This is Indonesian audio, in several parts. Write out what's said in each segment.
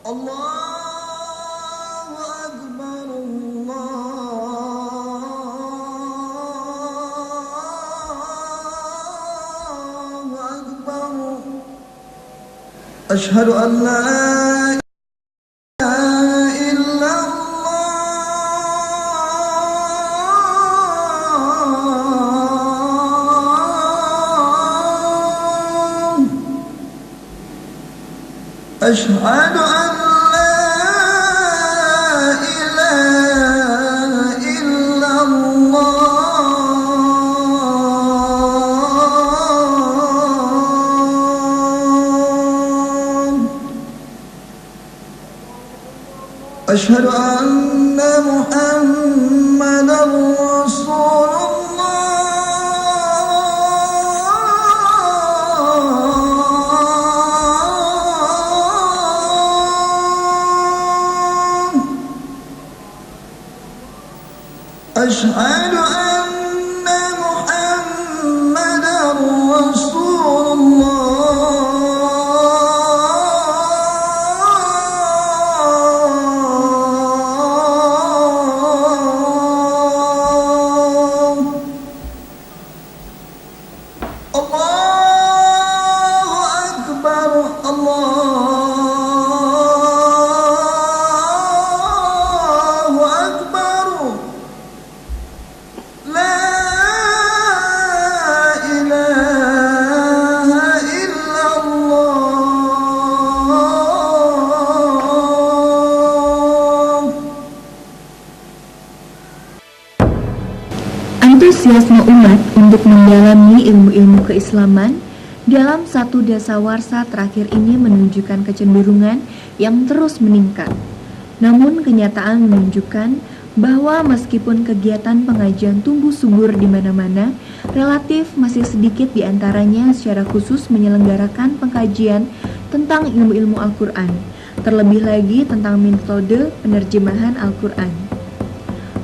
Allahu Akbar, Allahu Akbar. Asyhadu an la ilaha illallah. Asyhadu an أشهد أن محمدًا رسول الله. أشهد أن محمدًا رسول Antusiasme umat untuk mendalami ilmu-ilmu keislaman dalam satu dasawarsa terakhir ini menunjukkan kecenderungan yang terus meningkat. Namun kenyataan menunjukkan bahwa meskipun kegiatan pengajian tumbuh subur di mana-mana, relatif masih sedikit di antaranya secara khusus menyelenggarakan pengkajian tentang ilmu-ilmu Al-Quran, terlebih lagi tentang metode penerjemahan Al-Quran.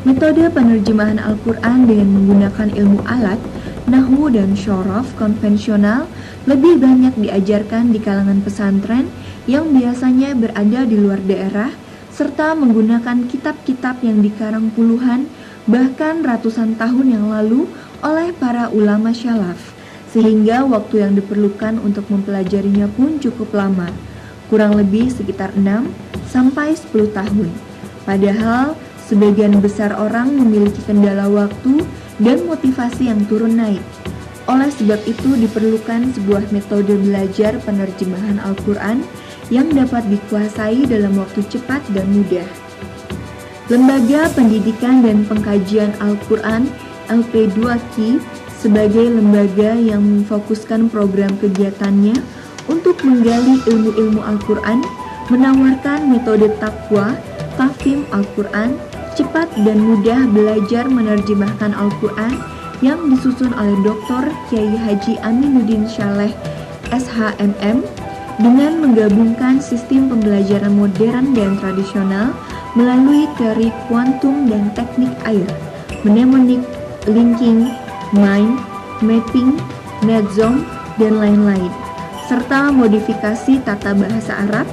Metode penerjemahan Al-Quran dengan menggunakan ilmu alat, nahwu dan syaraf konvensional lebih banyak diajarkan di kalangan pesantren yang biasanya berada di luar daerah, serta menggunakan kitab-kitab yang dikarang puluhan bahkan ratusan tahun yang lalu oleh para ulama syalaf, sehingga waktu yang diperlukan untuk mempelajarinya pun cukup lama, kurang lebih sekitar 6 sampai 10 tahun. Padahal sebagian besar orang memiliki kendala waktu dan motivasi yang turun naik. Oleh sebab itu diperlukan sebuah metode belajar penerjemahan Al-Quran yang dapat dikuasai dalam waktu cepat dan mudah. Lembaga Pendidikan dan Pengkajian Al-Quran LP2Q sebagai lembaga yang memfokuskan program kegiatannya untuk menggali ilmu-ilmu Al-Quran, menawarkan metode taqwa, tafhim Al-Quran, cepat dan mudah belajar menerjemahkan Al-Quran yang disusun oleh Dr. Kiai Haji Aminuddin Syaleh SHMM dengan menggabungkan sistem pembelajaran modern dan tradisional melalui teori kuantum dan teknik air, mnemonic, linking, mind, mapping, nedzom, dan lain-lain, serta modifikasi tata bahasa Arab.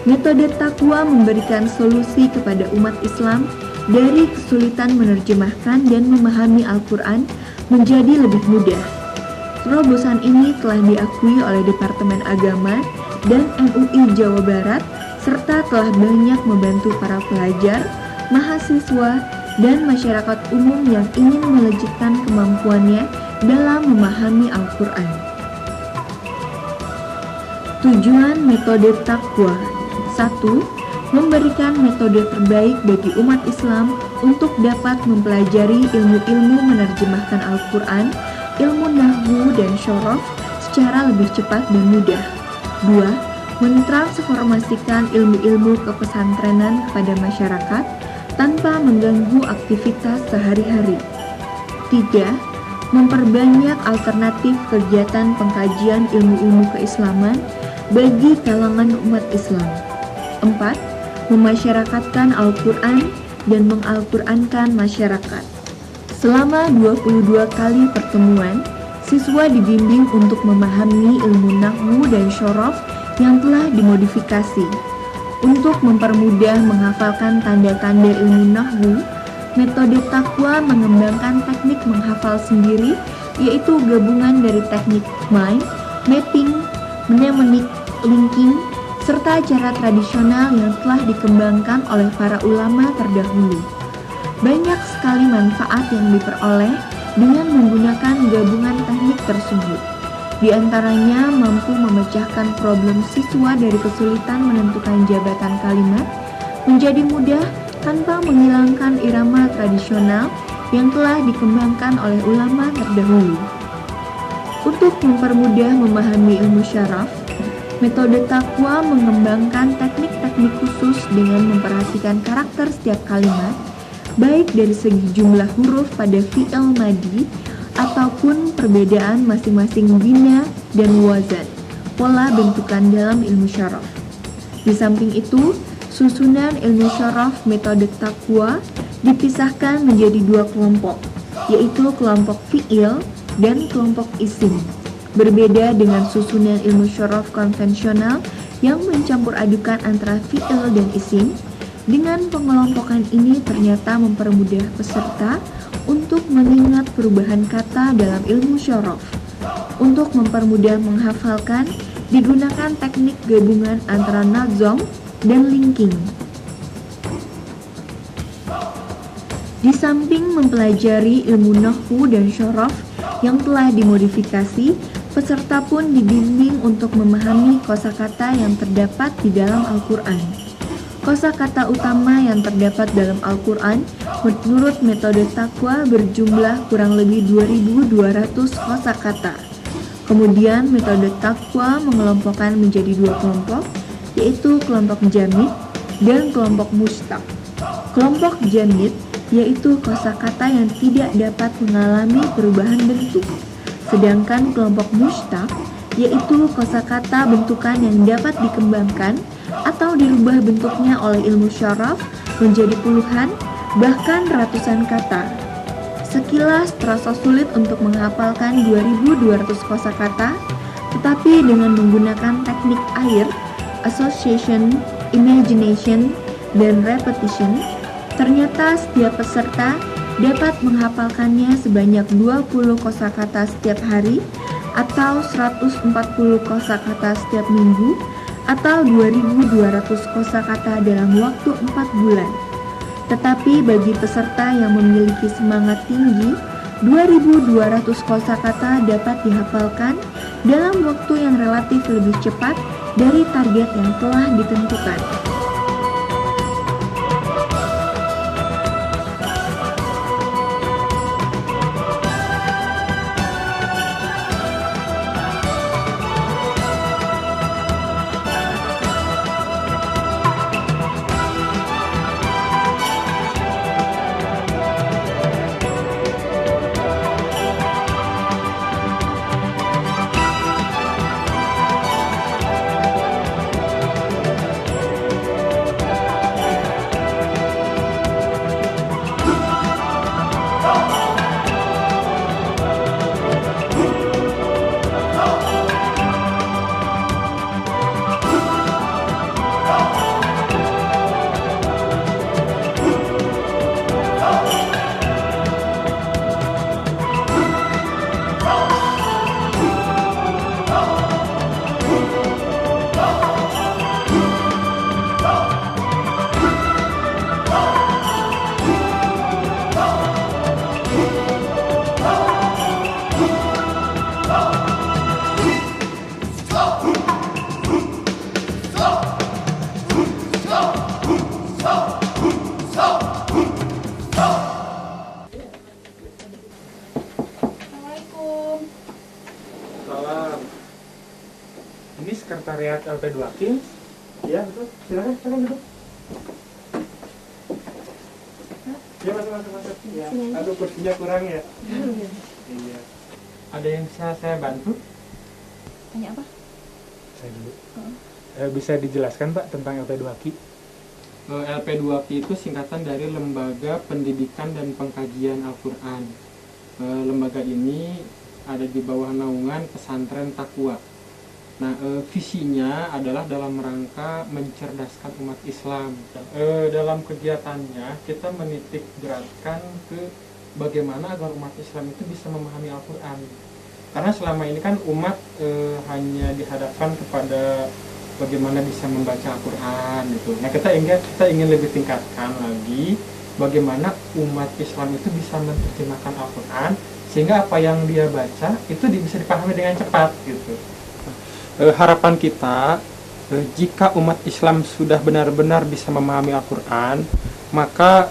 Metode taqwa memberikan solusi kepada umat Islam dari kesulitan menerjemahkan dan memahami Al-Quran menjadi lebih mudah. Terobosan ini telah diakui oleh Departemen Agama dan MUI Jawa Barat, serta telah banyak membantu para pelajar, mahasiswa, dan masyarakat umum yang ingin melejitkan kemampuannya dalam memahami Al-Quran. Tujuan metode taqwa: 1. Memberikan metode terbaik bagi umat Islam untuk dapat mempelajari ilmu-ilmu menerjemahkan Al-Quran, ilmu nahwu dan syaraf secara lebih cepat dan mudah. 2. Mentransformasikan ilmu-ilmu kepesantrenan kepada masyarakat tanpa mengganggu aktivitas sehari-hari. 3. Memperbanyak alternatif kegiatan pengkajian ilmu-ilmu keislaman bagi kalangan umat Islam. 4. Memasyarakatkan Al-Quran dan mengal-Qurankan masyarakat. Selama 22 kali pertemuan, siswa dibimbing untuk memahami ilmu nahwu dan syaraf yang telah dimodifikasi. Untuk mempermudah menghafalkan tanda-tanda ilmu nahwu, metode takwa mengembangkan teknik menghafal sendiri, yaitu gabungan dari teknik mime, mapping, mnemonic, linking, serta cara tradisional yang telah dikembangkan oleh para ulama terdahulu. Banyak sekali manfaat yang diperoleh dengan menggunakan gabungan teknik tersebut. Di antaranya mampu memecahkan problem siswa dari kesulitan menentukan jabatan kalimat menjadi mudah tanpa menghilangkan irama tradisional yang telah dikembangkan oleh ulama terdahulu. Untuk mempermudah memahami ilmu syaraf, metode takwa mengembangkan teknik-teknik khusus dengan memperhatikan karakter setiap kalimat, baik dari segi jumlah huruf pada fi'il madi ataupun perbedaan masing-masing bina dan wazan, pola bentukan dalam ilmu syaraf. Di samping itu, susunan ilmu syaraf metode takwa dipisahkan menjadi dua kelompok, yaitu kelompok fi'il dan kelompok isim. Berbeda dengan susunan ilmu syaraf konvensional yang mencampur adukan antara fi'il dan isim, dengan pengelompokan ini ternyata mempermudah peserta untuk mengingat perubahan kata dalam ilmu syaraf. Untuk mempermudah menghafalkan, digunakan teknik gabungan antara nazom dan linking. Di samping mempelajari ilmu nahwu dan syaraf yang telah dimodifikasi, peserta pun dibimbing untuk memahami kosakata yang terdapat di dalam Al-Quran. Kosakata utama yang terdapat dalam Al-Quran menurut metode takwa berjumlah kurang lebih 2.200 kosakata. Kemudian metode takwa mengelompokkan menjadi dua kelompok, yaitu kelompok jamid dan kelompok mustaq. Kelompok jamid yaitu kosakata yang tidak dapat mengalami perubahan bentuk. Sedangkan kelompok mustaq yaitu kosakata bentukan yang dapat dikembangkan atau dirubah bentuknya oleh ilmu syaraf menjadi puluhan bahkan ratusan kata. Sekilas terasa sulit untuk menghafalkan 2.200 kosakata, tetapi dengan menggunakan teknik air, association, imagination, dan repetition, ternyata setiap peserta dapat menghafalkannya sebanyak 20 kosakata setiap hari atau 140 kosakata setiap minggu atau 2.200 kosakata dalam waktu 4 bulan. Tetapi bagi peserta yang memiliki semangat tinggi, 2.200 kosakata dapat dihafalkan dalam waktu yang relatif lebih cepat dari target yang telah ditentukan. Ini sekretariat LP2K. Ya, betul. Silakan duduk. Ya, masuk. Ya. Aduh, kursinya kurang ya. Iya. Ada yang bisa saya bantu? Tanya apa? Saya dulu. Bisa dijelaskan Pak tentang LP2K? LP2K itu singkatan dari Lembaga Pendidikan dan Pengkajian Al-Quran. Lembaga ini ada di bawah naungan pesantren Takwa. Nah, visinya adalah dalam rangka mencerdaskan umat Islam. Dalam kegiatannya kita menitik beratkan ke bagaimana agar umat Islam itu bisa memahami Al-Quran. Karena selama ini kan umat hanya dihadapkan kepada bagaimana bisa membaca Al-Quran gitu. Nah, kita ingin lebih tingkatkan lagi bagaimana umat Islam itu bisa menerjemahkan Al-Quran sehingga apa yang dia baca itu bisa dipahami dengan cepat gitu. Harapan kita, jika umat Islam sudah benar-benar bisa memahami Al-Quran, maka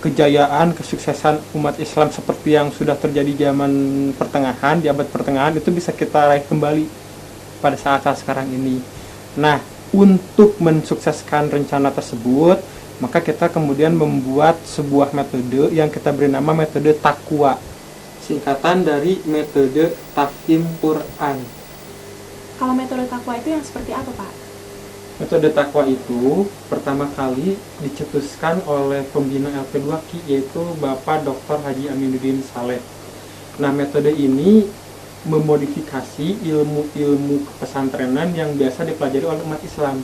kejayaan, kesuksesan umat Islam seperti yang sudah terjadi zaman pertengahan, di abad pertengahan, itu bisa kita raih kembali pada saat-saat sekarang ini. Nah, untuk mensukseskan rencana tersebut, maka kita kemudian membuat sebuah metode yang kita beri nama metode Taqwa, singkatan dari metode Tafhim Quran. Kalau metode takwa itu yang seperti apa, Pak? Metode Taqwa itu pertama kali dicetuskan oleh pembina LP2Q, yaitu Bapak Dr. Haji Aminuddin Saleh. Nah, metode ini memodifikasi ilmu-ilmu kepesantrenan yang biasa dipelajari oleh umat Islam.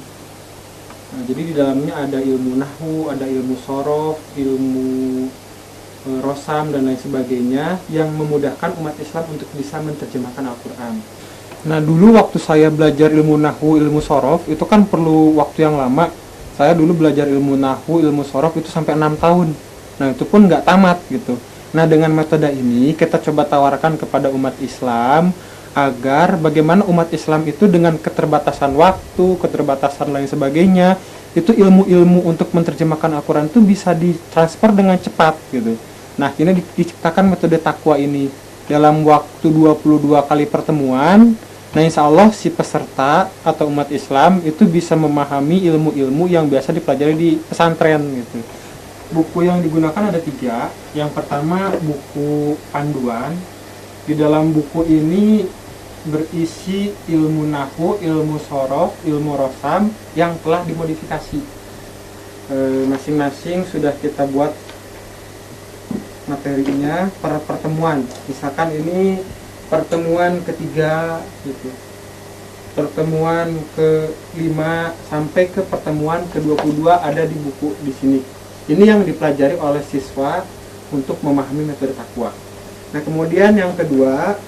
Nah, jadi di dalamnya ada ilmu nahwu, ada ilmu sorof, ilmu rosam, dan lain sebagainya yang memudahkan umat Islam untuk bisa menerjemahkan Al-Quran. Nah, dulu waktu saya belajar ilmu nahwu, ilmu sorof, itu kan perlu waktu yang lama. Saya dulu belajar ilmu nahwu, ilmu sorof itu sampai 6 tahun. Nah, itu pun nggak tamat gitu. Nah, dengan metode ini kita coba tawarkan kepada umat Islam agar bagaimana umat Islam itu dengan keterbatasan waktu, keterbatasan lain sebagainya, itu ilmu-ilmu untuk menerjemahkan Al-Quran itu bisa ditransfer dengan cepat gitu. Nah, ini diciptakan metode Taqwa ini dalam waktu 22 kali pertemuan. Nah, insya Allah si peserta atau umat Islam itu bisa memahami ilmu-ilmu yang biasa dipelajari di pesantren gitu. Buku yang digunakan ada 3. Yang pertama buku panduan. Di dalam buku ini berisi ilmu nahwu, ilmu sorof, ilmu rosam yang telah dimodifikasi. Masing-masing sudah kita buat materinya per pertemuan. Misalkan ini pertemuan ketiga gitu, pertemuan ke-5 sampai ke pertemuan ke-22 ada di buku di sini. Ini yang dipelajari oleh siswa untuk memahami metode Taqwa. Nah, kemudian yang kedua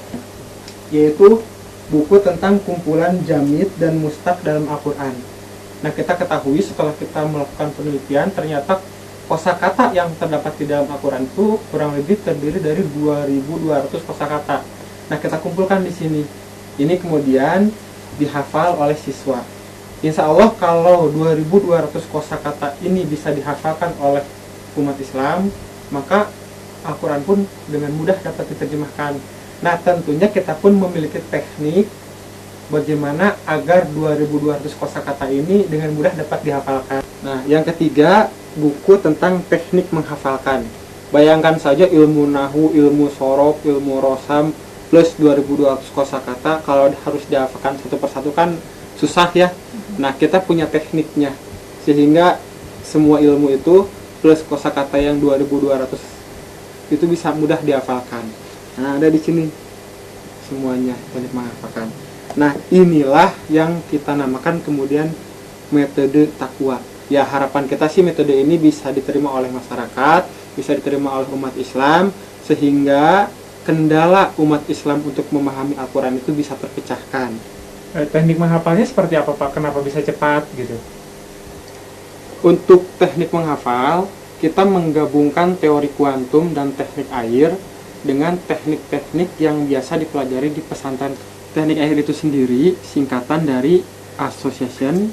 yaitu buku tentang kumpulan jamid dan mustaq dalam Al-Quran. Nah, kita ketahui setelah kita melakukan penelitian, ternyata kosakata yang terdapat di dalam Al-Quran itu kurang lebih terdiri dari 2.200 kosakata. Nah, kita kumpulkan di sini. Ini kemudian dihafal oleh siswa. Insya Allah kalau 2.200 kosakata ini bisa dihafalkan oleh umat Islam, maka Al-Quran pun dengan mudah dapat diterjemahkan. Nah, tentunya kita pun memiliki teknik bagaimana agar 2.200 kosakata ini dengan mudah dapat dihafalkan. Nah, yang ketiga, buku tentang teknik menghafalkan. Bayangkan saja ilmu nahwu, ilmu sorof, ilmu rosam, plus 2.200 kosakata, kalau harus dihafalkan satu persatu kan susah ya. Nah, kita punya tekniknya, sehingga semua ilmu itu plus kosakata yang 2.200 itu bisa mudah dihafalkan. Nah, ada di sini semuanya teknik menghafalkan. Nah, inilah yang kita namakan kemudian metode Taqwa. Ya, harapan kita sih metode ini bisa diterima oleh masyarakat, bisa diterima oleh umat Islam, sehingga kendala umat Islam untuk memahami Al-Quran itu bisa terpecahkan. Teknik menghafalnya seperti apa, Pak? Kenapa bisa cepat gitu? Untuk teknik menghafal, kita menggabungkan teori kuantum dan teknik air dengan teknik-teknik yang biasa dipelajari di pesantren. Teknik air itu sendiri singkatan dari Association,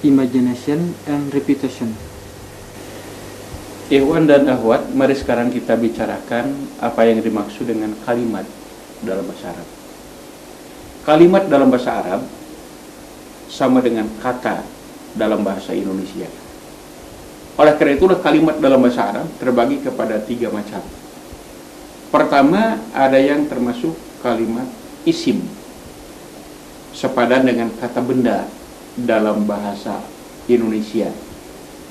Imagination, and Repetition. Ikhwan dan akhwat, mari sekarang kita bicarakan apa yang dimaksud dengan kalimat dalam bahasa Arab. Kalimat dalam bahasa Arab sama dengan kata dalam bahasa Indonesia. Oleh karena itulah kalimat dalam bahasa Arab terbagi kepada 3 macam. Pertama, ada yang termasuk kalimat isim, sepadan dengan kata benda dalam bahasa Indonesia.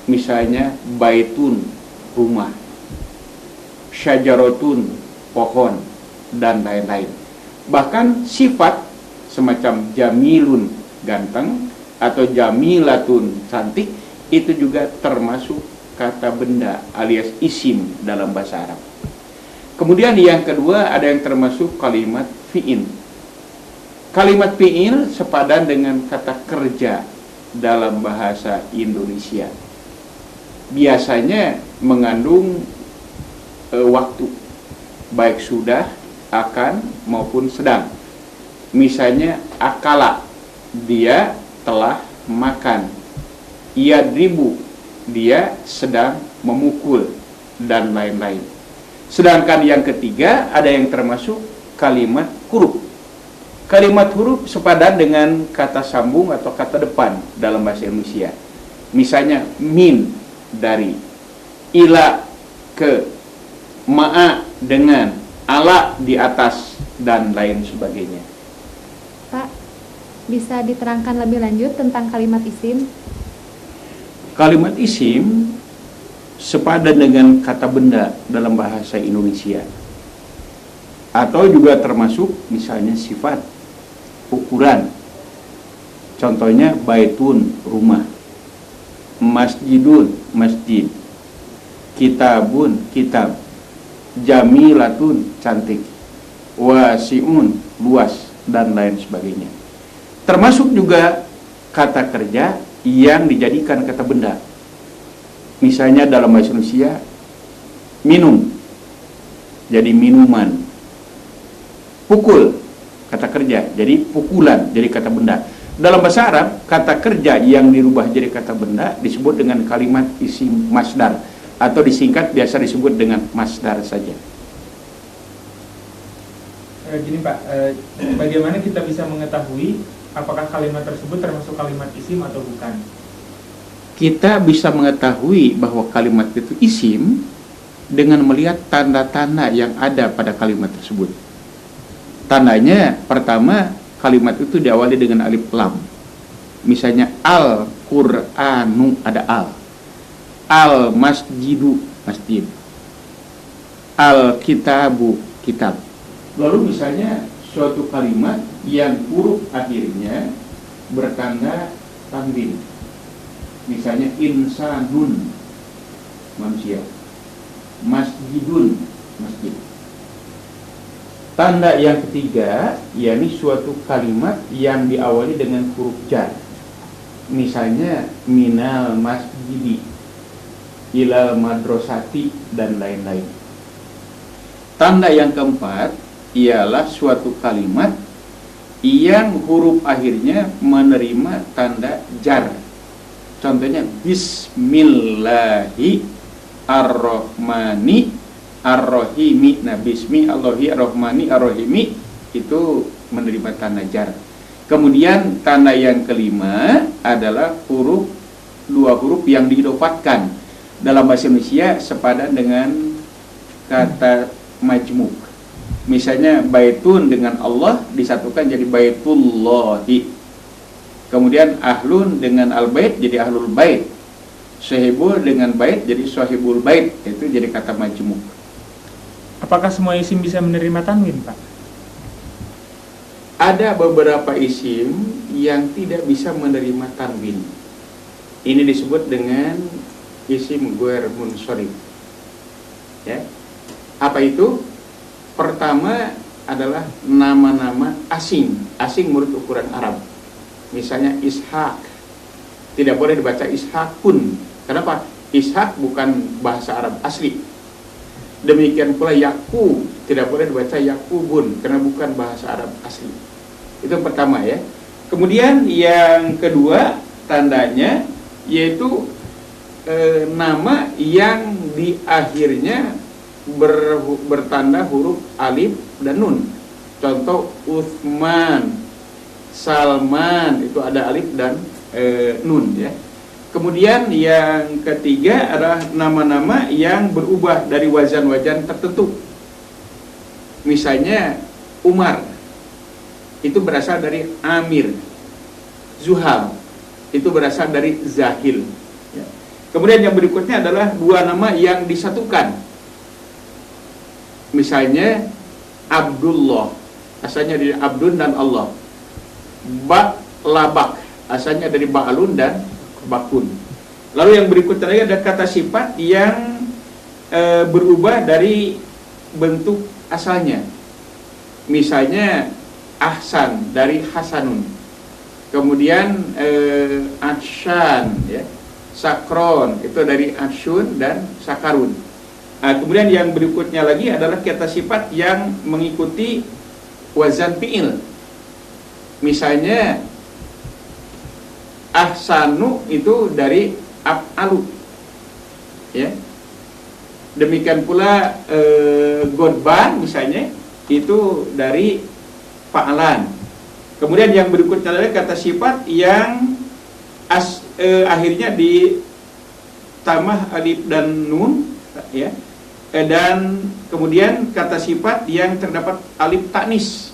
Misalnya baitun, rumah, syajarotun, pohon, dan lain-lain. Bahkan sifat semacam jamilun, ganteng, atau jamilatun, cantik, itu juga termasuk kata benda alias isim dalam bahasa Arab. Kemudian yang kedua ada yang termasuk kalimat fi'il. Kalimat fi'il sepadan dengan kata kerja dalam bahasa Indonesia. Biasanya mengandung waktu, baik sudah, akan, maupun sedang. Misalnya akala, dia telah makan. Yadribu, dia sedang memukul, dan lain-lain. Sedangkan yang ketiga ada yang termasuk kalimat huruf. Kalimat huruf sepadan dengan kata sambung atau kata depan dalam bahasa Indonesia. Misalnya min, dari, ila, ke, ma'a, dengan, ala, di atas, dan lain sebagainya. Pak, bisa diterangkan lebih lanjut tentang kalimat isim? Kalimat isim sepadan dengan kata benda dalam bahasa Indonesia, atau juga termasuk misalnya sifat, ukuran. Contohnya baitun, rumah, masjidun, masjid, kitabun, kitab, jamilatun, cantik, wasiun, luas, dan lain sebagainya. Termasuk juga kata kerja yang dijadikan kata benda. Misalnya dalam bahasa Indonesia, minum, jadi minuman. Pukul, kata kerja, jadi pukulan, jadi kata benda. Dalam bahasa Arab, kata kerja yang dirubah jadi kata benda disebut dengan kalimat isim masdar, atau disingkat biasa disebut dengan masdar saja. Gini Pak, bagaimana kita bisa mengetahui apakah kalimat tersebut termasuk kalimat isim atau bukan? Kita bisa mengetahui bahwa kalimat itu isim dengan melihat tanda-tanda yang ada pada kalimat tersebut. Tandanya, pertama, kalimat itu diawali dengan alif lam. Misalnya al-Qur'anu, ada al. Al-masjidu, masjid. Al-kitabu, kitab. Lalu misalnya suatu kalimat yang huruf akhirnya bertanda tanwin. Misalnya insanun, manusia. Masjidun, masjid. Tanda yang ketiga, yakni suatu kalimat yang diawali dengan huruf jar. Misalnya minal masjidi, ilal madrasati, dan lain-lain. Tanda yang keempat ialah suatu kalimat yang huruf akhirnya menerima tanda jar. Contohnya bismillahi ar-rahmani ar-rahimi. Nah, bismi Allahi ar-rahmani ar-rahimi itu menerima tanda jar. Kemudian tanda yang kelima adalah dua huruf yang diidofatkan. Dalam bahasa Indonesia sepadan dengan kata majmuk. Misalnya baitun dengan Allah disatukan jadi baitullahi. Kemudian ahlun dengan al-bait jadi ahlul bait. Sahibul dengan bait jadi sahibul bait. Itu jadi kata majmuk. Apakah semua isim bisa menerima tanwin, Pak? Ada beberapa isim yang tidak bisa menerima tanwin. Ini disebut dengan isim ghair munsharif. Ya. Apa itu? Pertama adalah nama-nama asing menurut ukuran Arab. Misalnya Ishak, tidak boleh dibaca Ishakun. Kenapa? Ishak bukan bahasa Arab asli. Demikian pula Yakub, tidak boleh dibaca Yakubun karena bukan bahasa Arab asli. Itu yang pertama ya. Kemudian yang kedua tandanya yaitu nama yang di akhirnya bertanda huruf alif dan nun. Contoh Utsman, Salman, itu ada alif dan nun ya. Kemudian yang ketiga adalah nama-nama yang berubah dari wazan-wazan tertentu. Misalnya Umar, itu berasal dari Amir. Zuhal, itu berasal dari Zahil ya. Kemudian yang berikutnya adalah dua nama yang disatukan. Misalnya Abdullah, asalnya dari Abdun dan Allah. labak, asalnya dari ba'lun dan bakun. Lalu yang berikutnya lagi ada kata sifat yang berubah dari bentuk asalnya. Misalnya ahsan dari hasanun. Kemudian atsyan ya. Sakron itu dari atsyun dan sakarun. Nah, kemudian yang berikutnya lagi adalah kata sifat yang mengikuti wazan fi'il. Misalnya ahsanu itu dari af'alu. Ya. Demikian pula godban misalnya itu dari fa'alan. Kemudian yang berikutnya adalah kata sifat yang akhirnya ditambah alif dan nun ya. Dan kemudian kata sifat yang terdapat alif taknis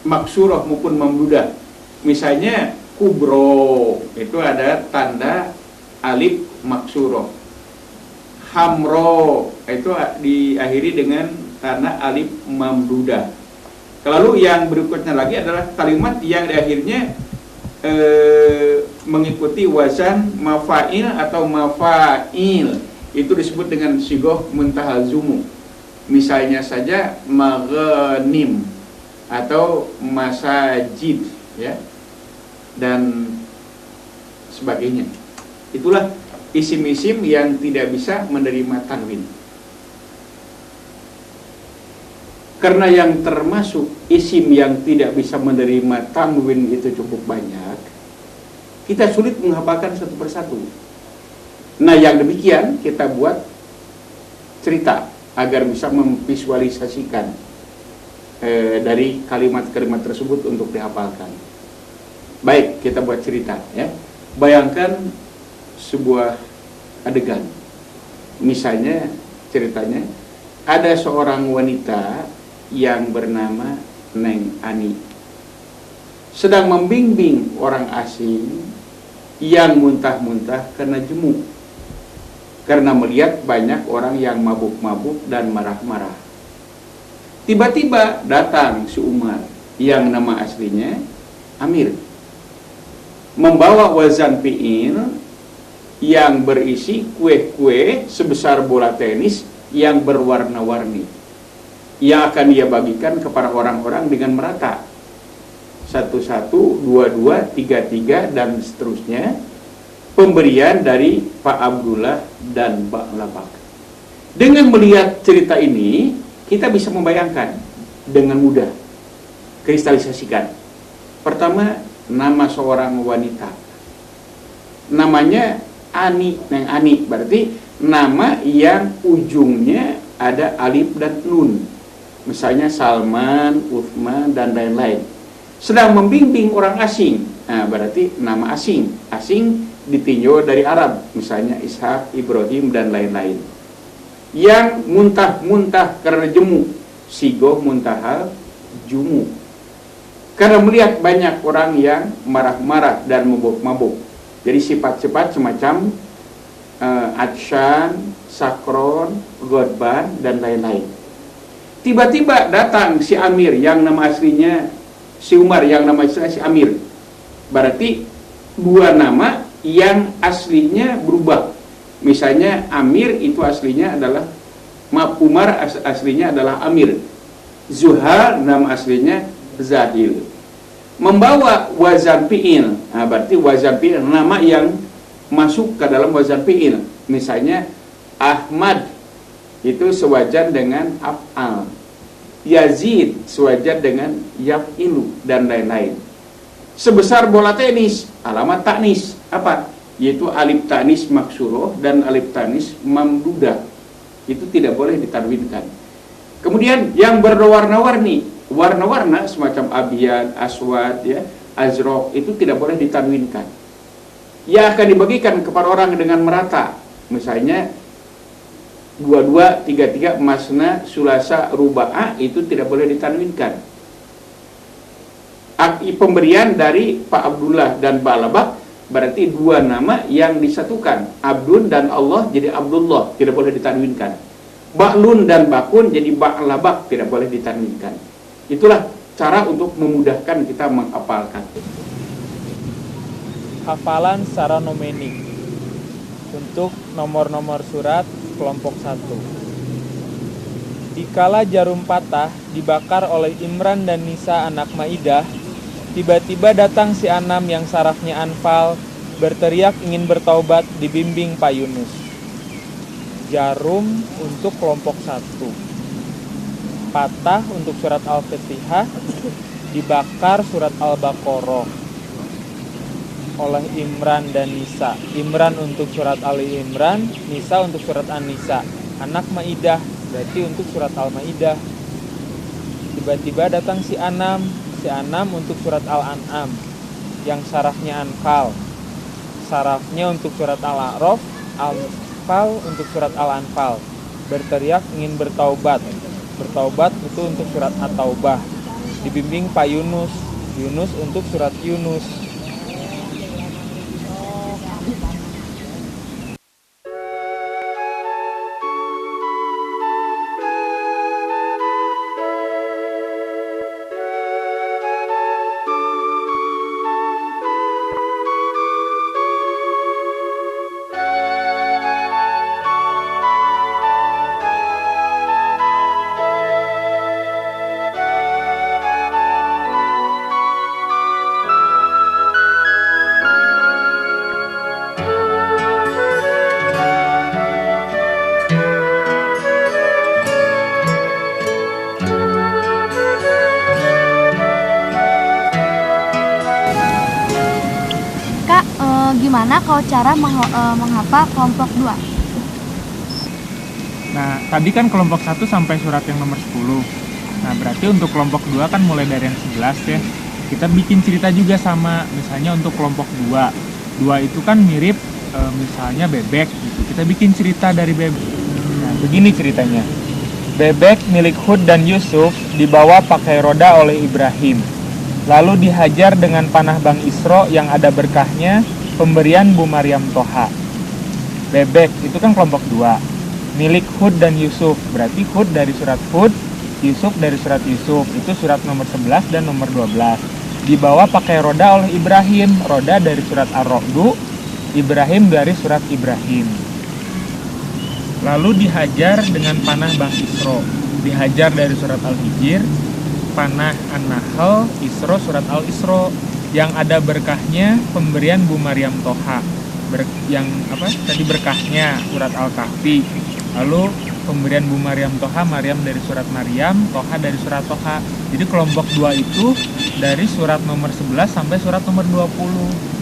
maksurah maupun mamdudah. Misalnya kubro itu ada tanda alif maksurah. Hamro itu diakhiri dengan tanda alif mamdudah. Lalu yang berikutnya lagi adalah kalimat yang di akhirnya mengikuti wazan mafa'il atau mafa'il. Itu disebut dengan sigoh muntahazumu. Misalnya saja maghanim atau masajid ya, dan sebagainya. Itulah isim-isim yang tidak bisa menerima tanwin. Karena yang termasuk isim yang tidak bisa menerima tanwin itu cukup banyak, kita sulit menghafalkan satu persatu. Nah, yang demikian kita buat cerita agar bisa memvisualisasikan dari kalimat-kalimat tersebut untuk dihafalkan. Baik, kita buat cerita ya. Bayangkan sebuah adegan. Misalnya ceritanya ada seorang wanita yang bernama Neng Ani sedang membimbing orang asing yang muntah-muntah karena jemu, karena melihat banyak orang yang mabuk-mabuk dan marah-marah. Tiba-tiba datang si Umar yang nama aslinya Amir, membawa wazan fi'il yang berisi kue-kue sebesar bola tenis yang berwarna-warni, yang akan dia bagikan kepada orang-orang dengan merata. 1-1, 2-2, 3-3 dan seterusnya. Pemberian dari Pak Abdullah dan Mbak Labak. Dengan melihat cerita ini, kita bisa membayangkan dengan mudah, kristalisasikan. Pertama, nama seorang wanita. Namanya Ani, Neng Ani, berarti nama yang ujungnya ada alif dan nun. Misalnya Salman, Uthman, dan lain-lain. Sedang membimbing orang asing. Nah, berarti nama asing. Asing ditinjau dari Arab. Misalnya Ishak, Ibrahim, dan lain-lain. Yang muntah-muntah karena jemu. Sigoh muntahal jumu. Karena melihat banyak orang yang marah-marah dan mabuk-mabuk. Jadi sifat-sifat semacam atsyan, sakron, godban, dan lain-lain. Tiba-tiba datang si Amir yang nama aslinya si Umar, yang nama aslinya si Amir. Berarti dua nama yang aslinya berubah. Misalnya Amir itu aslinya adalah Umar aslinya adalah Amir. Zuhal nama aslinya Zahil. Membawa wazan fi'il. Nah, berarti wazan fi'il nama yang masuk ke dalam wazan fi'il. Misalnya Ahmad itu sewajan dengan af'al. Yazid sewajan dengan yaf'ilu dan lain-lain. Sebesar bola tenis, alamat taknis apa? Yaitu alif taknis maksuroh dan alif taknis mamdudah. Itu tidak boleh ditanwinkan. Kemudian yang berwarna-warni, warna-warna semacam abiyad, aswad, ya, azraq itu tidak boleh ditanwinkan. Yang akan dibagikan kepada orang dengan merata. Misalnya 22, 33, masna, sulasa, ruba'a itu tidak boleh ditanwinkan. Pemberian dari Pak Abdullah dan Pak Labak berarti dua nama yang disatukan. Abdun dan Allah jadi Abdullah, tidak boleh ditanwinkan. Ba'lun dan Bakun jadi Ba'labak, tidak boleh ditanwinkan. Itulah cara untuk memudahkan kita menghafalkan. Hafalan secara nomenik untuk nomor-nomor surat kelompok 1. Dikala jarum patah dibakar oleh Imran dan Nisa anak Maidah, tiba-tiba datang si Anam yang sarafnya Anfal, berteriak ingin bertaubat, dibimbing Pak Yunus. Jarum untuk kelompok 1. Patah untuk surat Al-Fatihah, dibakar surat Al-Baqarah oleh Imran dan Nisa. Imran untuk surat Ali Imran, Nisa untuk surat An-Nisa. Anak Maidah berarti untuk surat Al-Maidah. Tiba-tiba datang si Anam untuk surat Al-An'am yang sarafnya Anfal. Sarafnya untuk surat Al-A'raf, Anfal untuk surat Al-Anfal. Berteriak ingin bertaubat. Bertaubat itu untuk surat At-Taubah. Dibimbing Pak Yunus. Yunus untuk surat Yunus. Gimana kalau cara menghafal kelompok 2? Nah, tadi kan kelompok 1 sampai surat yang nomor 10. Nah, berarti untuk kelompok 2 kan mulai dari yang 11 ya. Kita bikin cerita juga sama, misalnya untuk kelompok 2. 2 itu kan mirip misalnya bebek gitu. Kita bikin cerita dari bebek. Nah, begini ceritanya. Bebek milik Hud dan Yusuf dibawa pakai roda oleh Ibrahim. Lalu dihajar dengan panah Bang Isra yang ada berkahnya, pemberian Bu Maryam Toha. Bebek itu kan kelompok 2. Milik Hud dan Yusuf, berarti Hud dari surat Hud, Yusuf dari surat Yusuf. Itu surat nomor 11 dan nomor 12. Dibawa pakai roda oleh Ibrahim, roda dari surat Ar-Ra'd, Ibrahim dari surat Ibrahim. Lalu dihajar dengan panah Bang Isra. Dihajar dari surat Al-Hijr, panah An-Nahl, Isra surat Al-Isra. Yang ada berkahnya, pemberian Bu Maryam Toha. Tadi berkahnya surat Al-Kahfi. Lalu pemberian Bu Maryam Toha, Maryam dari surat Maryam, Toha dari surat Toha. Jadi kelompok 2 itu dari surat nomor 11 sampai surat nomor 20.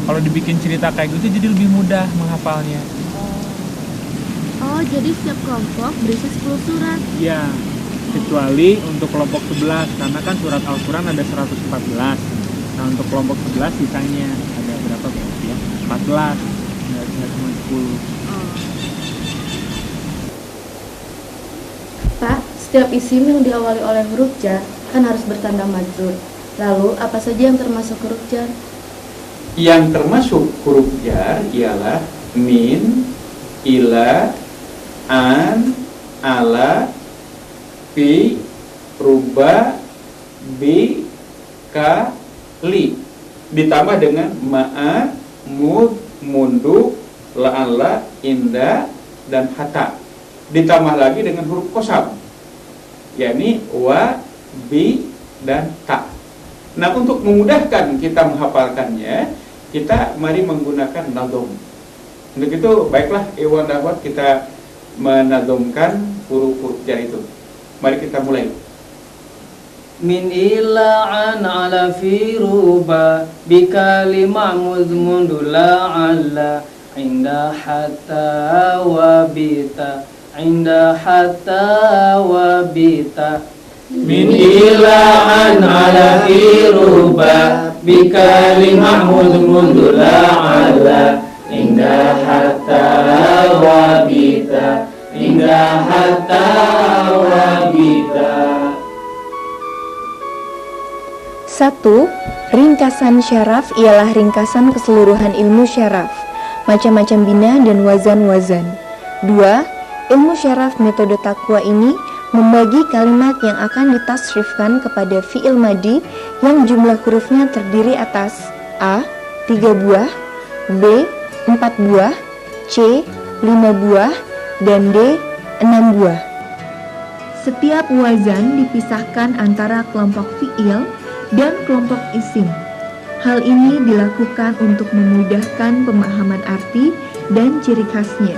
Kalau dibikin cerita kayak gitu jadi lebih mudah menghafalnya. Oh, jadi setiap kelompok berisi 10 surat. Iya, kecuali untuk kelompok 11 karena kan surat Al-Quran ada 114. Nah, untuk kelompok 11 sisanya ada berapa berarti ya? 14, nggak cuma 10. Pak, setiap isim yang diawali oleh huruf jar kan harus bertanda majrur. Lalu, apa saja yang termasuk huruf jar? Yang termasuk huruf jar ialah min, ila, an, ala, fi, ruba, bi, ka, li, ditambah dengan ma'a, mud, mundu, la'alla, inda, dan hatta. Ditambah lagi dengan huruf qasam, yakni wa, bi, dan ta. Nah, untuk memudahkan kita menghafalkannya, kita mari menggunakan nadom. Untuk itu, baiklah Iwan Dahwat, kita menadomkan huruf-huruf jar itu. Mari kita mulai. Min ila an ala fi ruba bikalimah mudmundula ala inda hatta wabita inda hatta wabita. Min ila an ala fi ruba bikalimah mudmundula ala inda hatta wabita inda hatta wabita. 1. Ringkasan syaraf ialah ringkasan keseluruhan ilmu syaraf, macam-macam bina dan wazan-wazan. 2. Ilmu syaraf metode takwa ini Membagi kalimat yang akan ditasrifkan kepada fi'il madi yang jumlah hurufnya terdiri atas A. 3 buah, B. 4 buah, C. 5 buah, dan D. 6 buah. Setiap wazan dipisahkan antara kelompok fi'il dan kelompok isim. Hal ini dilakukan untuk memudahkan pemahaman arti dan ciri khasnya.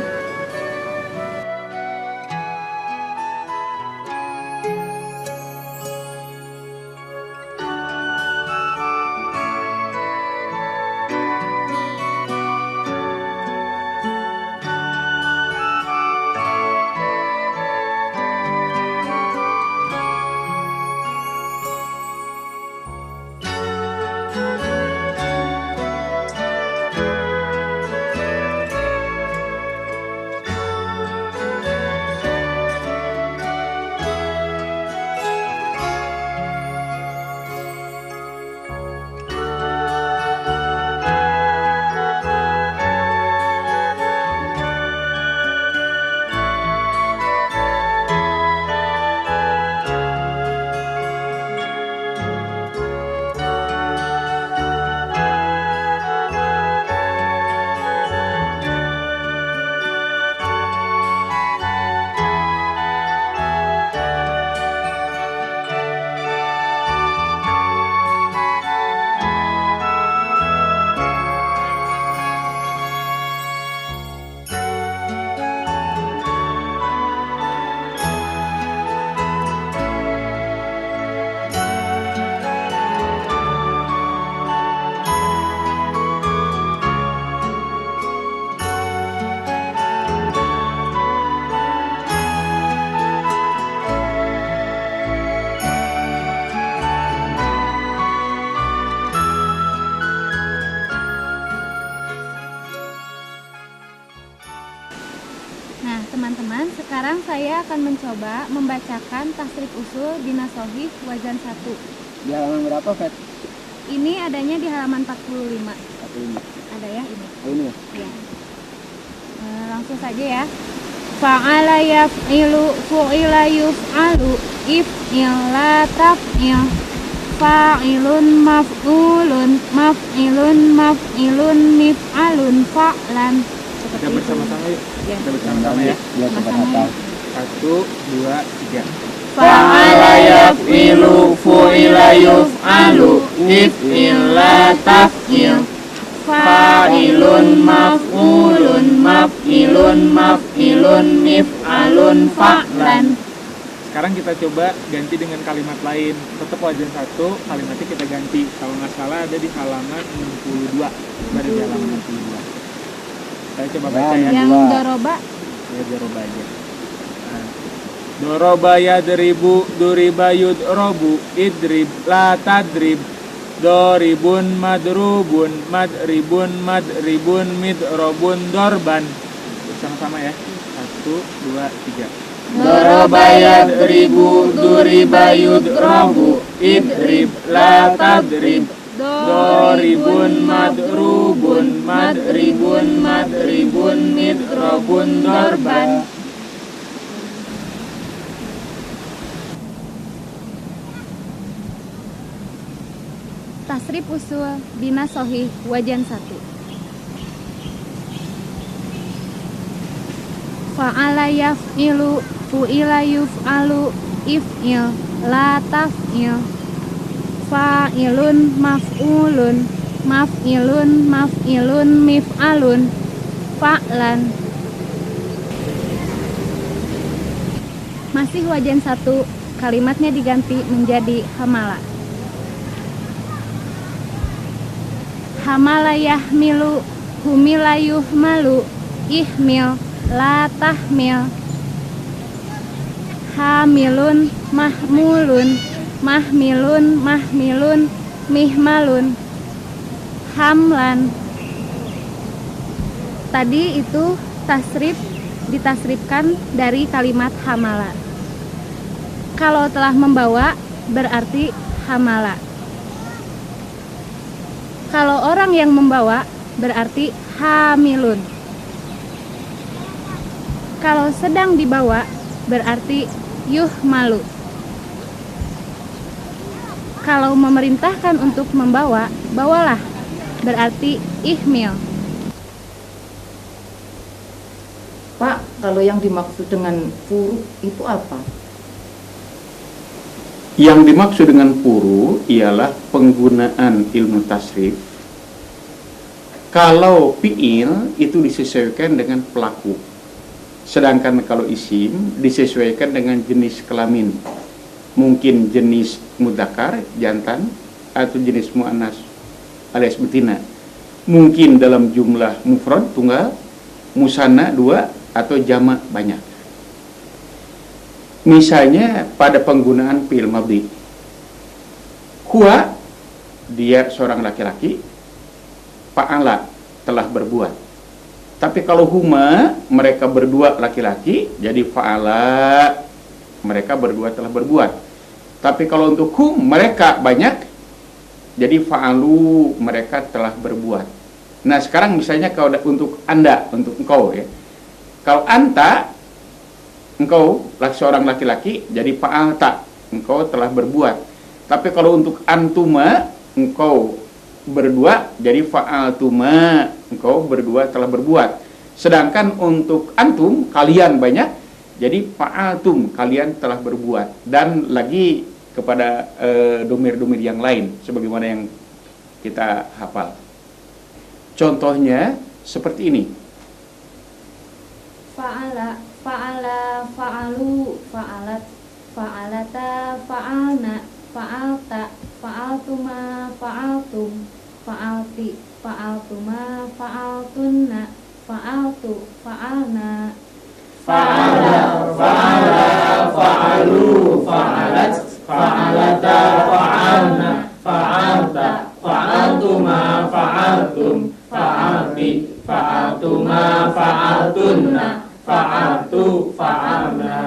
Nah, teman-teman, sekarang saya akan mencoba membacakan tasrif usul di Nasohih wazan 1. Di halaman berapa, Fet? Ini adanya di halaman 45. 45. Ada ya ini? Oh, ini ya? Ya. Langsung saja ya. Fa'ala yaf'ilu fu'ila yuf'alu if'il la taf'il fa'ilun maf'ulun maf'ilun maf'ilun mif'alun fa'lan. Kita bersama-sama yuk. Ya. Kita bersama-sama ya. Biar cepat hafal. 1, 2, 3. Fa'ala yaf'ilu fu'ila yuf'alu if'il la taf'il fa'ilun maf'ulun maf'ilun maf'ilun mif'alun fa'lan. Sekarang kita coba ganti dengan kalimat lain. Tetap wazan 1, kalimatnya kita ganti. Kalau nggak salah ada di halaman 62. Ada di halaman 62. Saya coba baca ya. Yang doroba. Ya, doroba aja. Nah. Doroba yadribu duriba yudrobu idrib la tadrib doribun madrubun madribun madribun midrobun dorban. Bersama-sama ya. 1, 2, 3. Doroba yadribu duriba yudrobu idrib la tadrib doribun madrubun madribun madribun midrobun dorban. Tasrif usul di Nasohih wazan 1. Fa'ala yaf'ilu fu'ila yuf'alu if'il la taf'il fa'ilun maf'ulun maf'ilun maf'ilun mif'alun fa'lan. Masih wazan 1, kalimatnya diganti menjadi hamala. Hamala yahmilu humila yuhmalu ihmil la tahmil hamilun mahmulun mahmilun mahmilun mihmalun hamlan. Tadi itu tasrif ditasrifkan dari kalimat hamala. Kalau telah membawa berarti hamala. Kalau orang yang membawa berarti hamilun. Kalau sedang dibawa berarti yuhmalu. Kalau memerintahkan untuk membawa, bawalah, berarti ihmil. Pak, kalau yang dimaksud dengan furu itu apa? Yang dimaksud dengan furu ialah penggunaan ilmu tasrif. Kalau fi'il itu disesuaikan dengan pelaku. Sedangkan kalau isim disesuaikan dengan jenis kelamin. Mungkin jenis mudzakkar, jantan, atau jenis muannas alias betina. Mungkin dalam jumlah mufrad tunggal, musanna dua, atau jamak banyak. Misalnya pada penggunaan fi'il madhi. Huwa, dia seorang laki-laki, fa'ala, telah berbuat. Tapi kalau huma, mereka berdua laki-laki, jadi fa'ala, mereka berdua telah berbuat. Tapi kalau untuk hum, mereka banyak, jadi fa'alu, mereka telah berbuat. Nah sekarang misalnya kalau untuk anda, untuk engkau ya. Kalau anta, engkau seorang laki-laki, jadi fa'alta, engkau telah berbuat. Tapi kalau untuk antuma, engkau berdua, jadi fa'altuma, engkau berdua telah berbuat. Sedangkan untuk antum, kalian banyak, jadi fa'altum, kalian telah berbuat. Dan lagi kepada domir-domir yang lain, sebagaimana yang kita hafal. Contohnya seperti ini. Fa'ala, fa'ala, fa'alu, fa'alat, fa'alata, fa'alna, fa'alta, fa'altuma, fa'altum, fa'alti, fa'altuma, fa'altunna, fa'altu, fa'alna. Fa'ala, fa'ala, fa'alu, fa'alat, fa'alata, fa'alna, fa'alta, fa'altuma, fa'altum, fa'alti, fa'altuma, fa'altunna, fa'altu, fa'alna.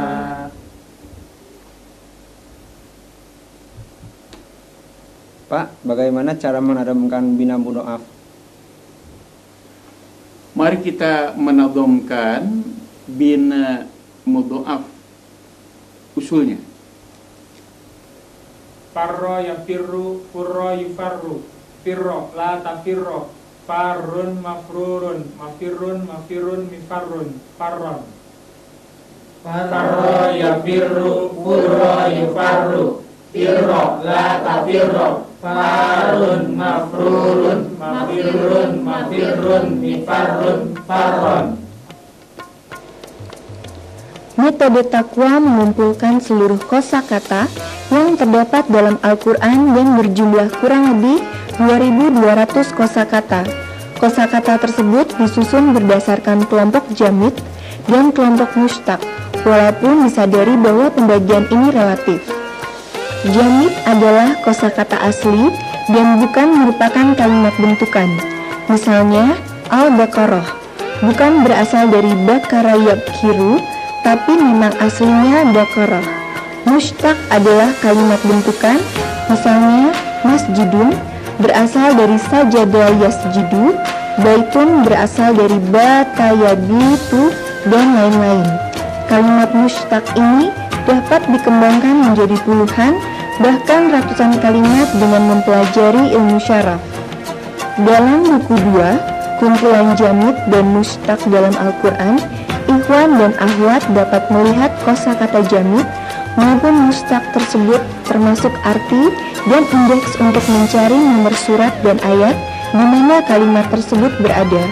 Pak, bagaimana cara menadamkan bina mudhoaf? Mari kita menadhamkan bina mudhoaf usulnya. Farro yafirru, furro yufarru, firro la tafirro, farrun mafrurun, mafirrun mafirrun mifarrun, farron. Farro yafirru, furro yufarru, firro la tafirro, farrun mafrurun, mafirrun mafirrun mifarrun, farron. Metode takwa mengumpulkan seluruh kosakata yang terdapat dalam Al-Quran yang berjumlah kurang lebih 2.200 kosakata. Kosakata tersebut disusun berdasarkan kelompok jamid dan kelompok mushtaq, walaupun disadari bahwa pembagian ini relatif. Jamid adalah kosakata asli dan bukan merupakan kalimat bentukan. Misalnya, al-baqarah bukan berasal dari bakara yabkiru, tapi memang aslinya baqarah. Mushtaq adalah kalimat bentukan, misalnya masjidun berasal dari sajada yasjidu, baitun berasal dari bata yabitu, dan lain-lain. Kalimat mushtaq ini dapat dikembangkan menjadi puluhan, bahkan ratusan kalimat dengan mempelajari ilmu syaraf. Dalam buku 2, kumpulan jamid dan mushtaq dalam Al-Quran, ikhwan dan akhwat dapat melihat kosakata jamid maupun mushtaq tersebut, termasuk arti dan indeks untuk mencari nomor surat dan ayat di mana kalimat tersebut berada.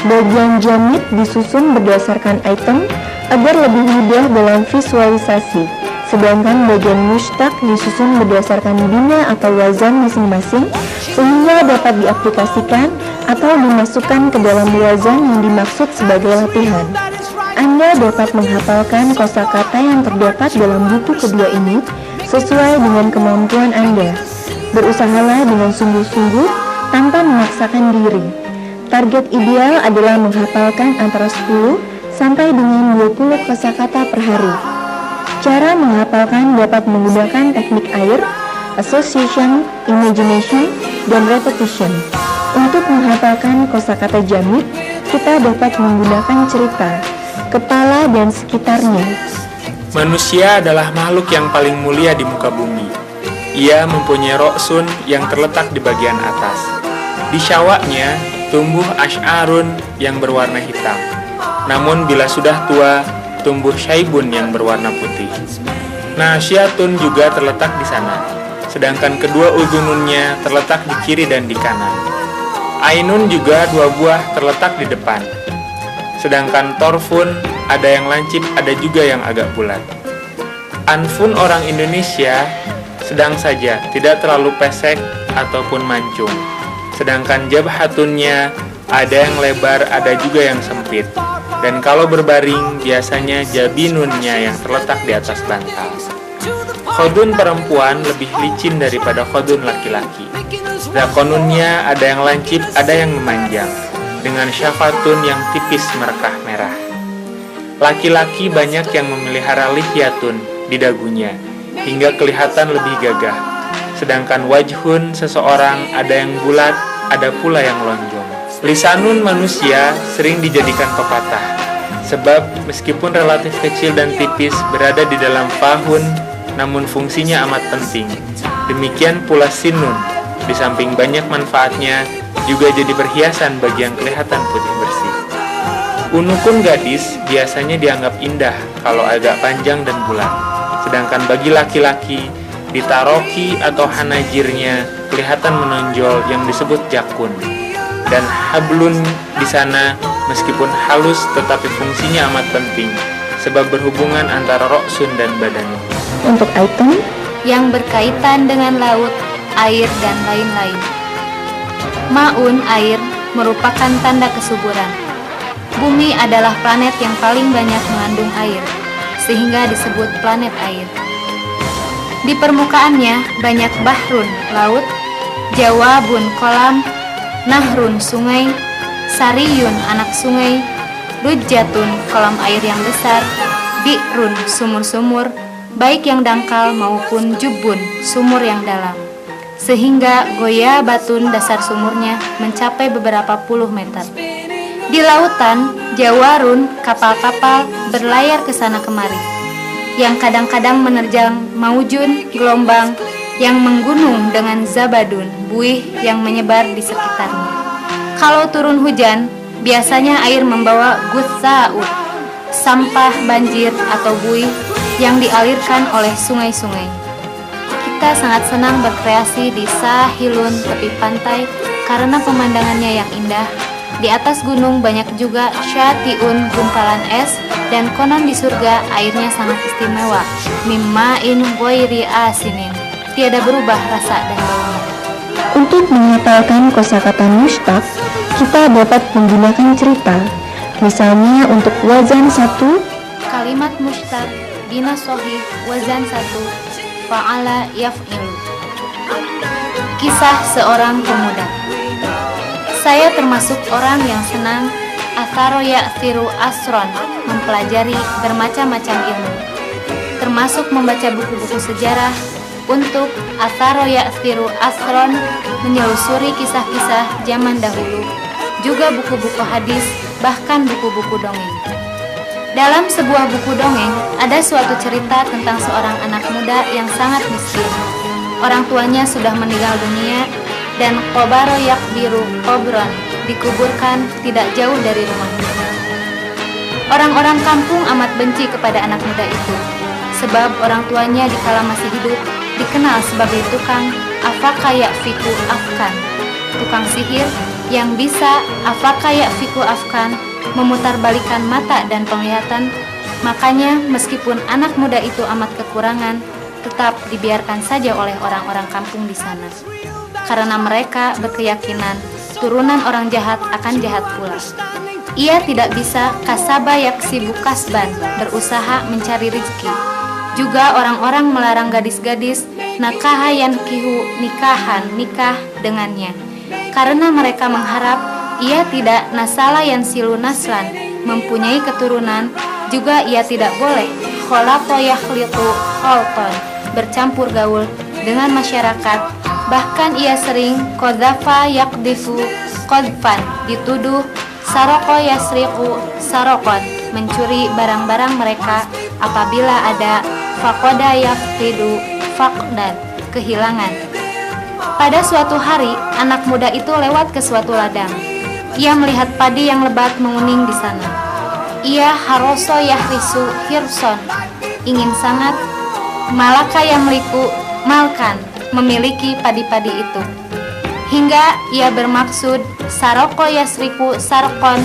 Bagian jamid disusun berdasarkan item agar lebih mudah dalam visualisasi, sedangkan bagian mushtaq disusun berdasarkan bina atau wazan masing-masing sehingga dapat diaplikasikan atau dimasukkan ke dalam wazan yang dimaksud sebagai latihan. Anda dapat menghafalkan kosakata yang terdapat dalam buku kedua ini sesuai dengan kemampuan Anda. Berusahalah dengan sungguh-sungguh tanpa memaksakan diri. Target ideal adalah menghafalkan antara 10 sampai dengan 20 kosakata per hari. Cara menghafalkan dapat menggunakan teknik air, association, imagination, dan repetition. Untuk menghafalkan kosakata jamid, kita dapat menggunakan cerita, kepala dan sekitarnya. Manusia adalah makhluk yang paling mulia di muka bumi. Ia mempunyai roksun yang terletak di bagian atas. Di syawaknya tumbuh asy'arun yang berwarna hitam. Namun bila sudah tua, tumbuh syaibun yang berwarna putih. Nasyatun juga terletak di sana. Sedangkan kedua udhununnya terletak di kiri dan di kanan. Ainun juga 2 buah terletak di depan. Sedangkan torfun ada yang lancip, ada juga yang agak bulat. Anfun orang Indonesia sedang saja, tidak terlalu pesek ataupun mancung. Sedangkan jabhatunnya ada yang lebar, ada juga yang sempit. Dan kalau berbaring, biasanya jabinunnya yang terletak di atas bantal. Khodun perempuan lebih licin daripada khodun laki-laki. Zakonunnya ada yang lancip, ada yang memanjang, dengan syafatun yang tipis merekah merah. Laki-laki banyak yang memelihara lihyatun di dagunya, hingga kelihatan lebih gagah. Sedangkan wajhun seseorang ada yang bulat, ada pula yang lonjong. Lisanun manusia sering dijadikan pepatah, sebab meskipun relatif kecil dan tipis berada di dalam fahun, namun fungsinya amat penting. Demikian pula sinun, di samping banyak manfaatnya, juga jadi perhiasan bagi yang kelihatan putih bersih. Unukun gadis biasanya dianggap indah kalau agak panjang dan bulat. Sedangkan bagi laki-laki, di taroki atau hanajirnya kelihatan menonjol yang disebut jakun. Dan hablun di sana meskipun halus tetapi fungsinya amat penting, sebab berhubungan antara roksun dan badan. Untuk item yang berkaitan dengan laut, air, dan lain-lain. Ma'un, air, merupakan tanda kesuburan. Bumi adalah planet yang paling banyak mengandung air, sehingga disebut planet air. Di permukaannya banyak bahrun, laut, jawabun, kolam, nahrun, sungai, sariyun, anak sungai, lujjatun, kolam air yang besar, bi'run, sumur-sumur, baik yang dangkal maupun jubun, sumur yang dalam. Sehingga goya batun dasar sumurnya mencapai beberapa puluh meter. Di lautan, jawarun, kapal-kapal berlayar ke sana kemari, yang kadang-kadang menerjang maujun, gelombang, yang menggunung dengan zabadun, buih yang menyebar di sekitarnya. Kalau turun hujan, biasanya air membawa gutsa'u, sampah banjir atau buih yang dialirkan oleh sungai-sungai. Kita sangat senang berkreasi di sahilun, tepi pantai, karena pemandangannya yang indah. Di atas gunung banyak juga syatiun, gumpalan es, dan konon di surga airnya sangat istimewa. Mimma'in ghairi asinin, tiada berubah rasa dan baunya. Untuk menghafalkan kosakata mushtaq, kita dapat menggunakan cerita. Misalnya untuk wazan 1, kalimat mushtaq bina sohih wazan 1, fa'ala yaf'ilu. Kisah seorang pemuda. Saya termasuk orang yang senang atharo ya'thiru asron, mempelajari bermacam-macam ilmu, termasuk membaca buku-buku sejarah. Untuk atharo ya'thiru asron, menyelusuri kisah-kisah zaman dahulu, juga buku-buku hadis, bahkan buku-buku dongeng. Dalam sebuah buku dongeng, ada suatu cerita tentang seorang anak muda yang sangat miskin. Orang tuanya sudah meninggal dunia, dan qobaro yakbiru qobron, dikuburkan tidak jauh dari rumahnya. Orang-orang kampung amat benci kepada anak muda itu, sebab orang tuanya dikala masih hidup dikenal sebagai tukang afakaya fiku afkan, tukang sihir yang bisa afakaya fiku afkan, memutarbalikan mata dan penglihatan. Makanya meskipun anak muda itu amat kekurangan, tetap dibiarkan saja oleh orang-orang kampung di sana, karena mereka berkeyakinan turunan orang jahat akan jahat pula. Ia tidak bisa kasaba yaksibu kasban, berusaha mencari rezeki. Juga orang-orang melarang gadis-gadis nakahayan kihu nikah dengannya, karena mereka mengharap ia tidak nasalayan silu naslan, mempunyai keturunan. Juga ia tidak boleh kholato yakhlitu kholton, bercampur gaul dengan masyarakat. Bahkan ia sering kodzafa yakdifu kodfan, dituduh saroko yasriku sarokon, mencuri barang-barang mereka, apabila ada faqada yafqidu faqdan, kehilangan. Pada suatu hari, anak muda itu lewat ke suatu ladang. Ia melihat padi yang lebat menguning di sana. Ia haroso yahrisu hirson, ingin sangat malaka yamliku malkan, memiliki padi-padi itu. Hingga ia bermaksud saroko yasriku sarkon,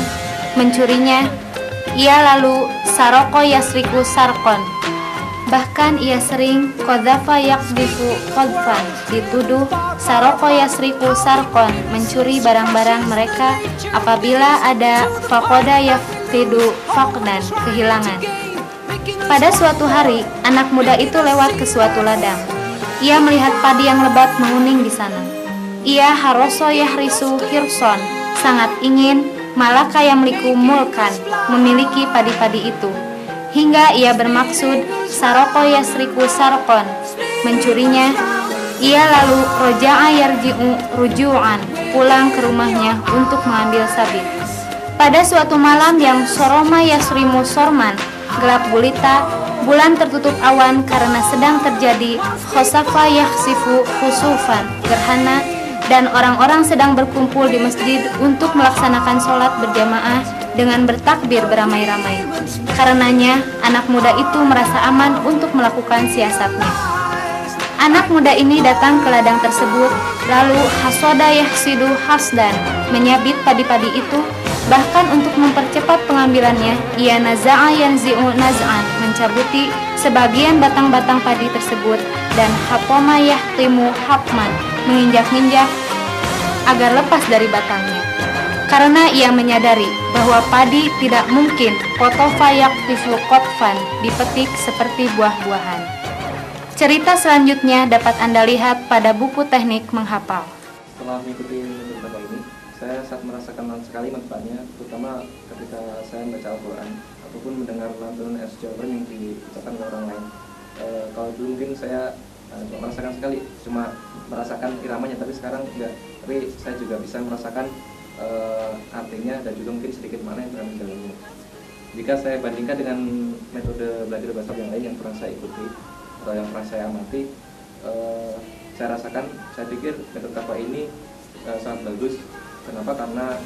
mencurinya. Ia lalu saroko yasriku sarkon. Bahkan ia sering kodhafa yakdifu kodfan, dituduh saroko yasriku sarkon, mencuri barang-barang mereka apabila ada fakoda yafqidu faqdan, kehilangan. Pada suatu hari, anak muda itu lewat ke suatu ladang. Ia melihat padi yang lebat menguning di sana. Ia haroso yahrisu hirson, sangat ingin malaka yamliku mulkan, memiliki padi-padi itu. Hingga ia bermaksud saroko yasriku sarkon, mencurinya. Ia lalu roja'a yarji'u ruju'an, pulang ke rumahnya untuk mengambil sabit. Pada suatu malam yang soroma yasrimu sorman, gelap gulita, bulan tertutup awan karena sedang terjadi khosafa yakhsifu khusufan, gerhana, dan orang-orang sedang berkumpul di masjid untuk melaksanakan sholat berjamaah dengan bertakbir beramai-ramai. Karenanya, anak muda itu merasa aman untuk melakukan siasatnya. Anak muda ini datang ke ladang tersebut, lalu haswada yahsidu hasdan, menyabit padi-padi itu. Bahkan untuk mempercepat pengambilannya, ia naza'a yanzi'u naz'an, mencabuti sebagian batang-batang padi tersebut, dan hapoma yahtimu hapman, menginjak-injak agar lepas dari batangnya. Karena ia menyadari bahwa padi tidak mungkin kotofa yaktifu kotfan, dipetik seperti buah-buahan. Cerita selanjutnya dapat Anda lihat pada buku teknik menghafal. Setelah mengikuti beberapa ini, saya sangat merasakan sekali manfaatnya, terutama ketika saya membaca Al-Quran ataupun mendengar lantunan Es Jawaban yang diucapkan oleh orang lain. Kalau dulu mungkin saya merasakan sekali, cuma merasakan iramanya, tapi sekarang enggak. Tapi saya juga bisa merasakan artinya dan juga mungkin sedikit makna yang terkandung dalamnya. Jika saya bandingkan dengan metode belajar bahasa yang lain yang pernah saya ikuti atau yang pernah saya amati, saya pikir metode takwa ini sangat bagus. Kenapa? Karena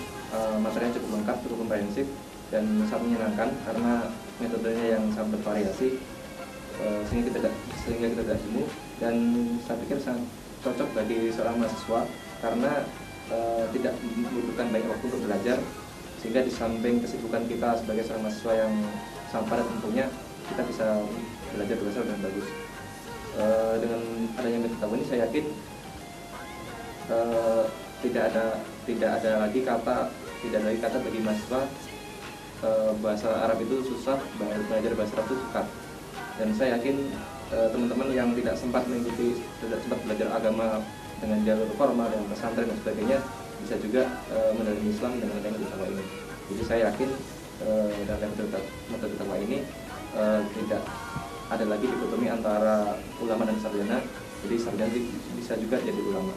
materinya cukup lengkap, cukup komprehensif, dan sangat menyenangkan karena metodenya yang sangat bervariasi, sehingga kita tidak jenuh. Dan saya pikir sangat cocok bagi seorang mahasiswa karena tidak membutuhkan banyak waktu untuk belajar, sehingga di samping kesibukan kita sebagai seorang mahasiswa yang sangat padat tentunya, kita bisa belajar bahasa dengan bagus. Dengan adanya metode takwa ini, saya yakin tidak ada lagi kata bagi mahasiswa bahasa Arab itu susah, belajar bahasa Arab itu sukar. Dan saya yakin teman-teman yang tidak sempat belajar agama dengan jalur formal yang pesantren dan sebagainya bisa juga mendalami Islam dengan adanya metode takwa ini. Jadi saya yakin dengan metode takwa ini tidak ada lagi dikotomi antara ulama dan sarjana. Jadi sarjana bisa juga jadi ulama.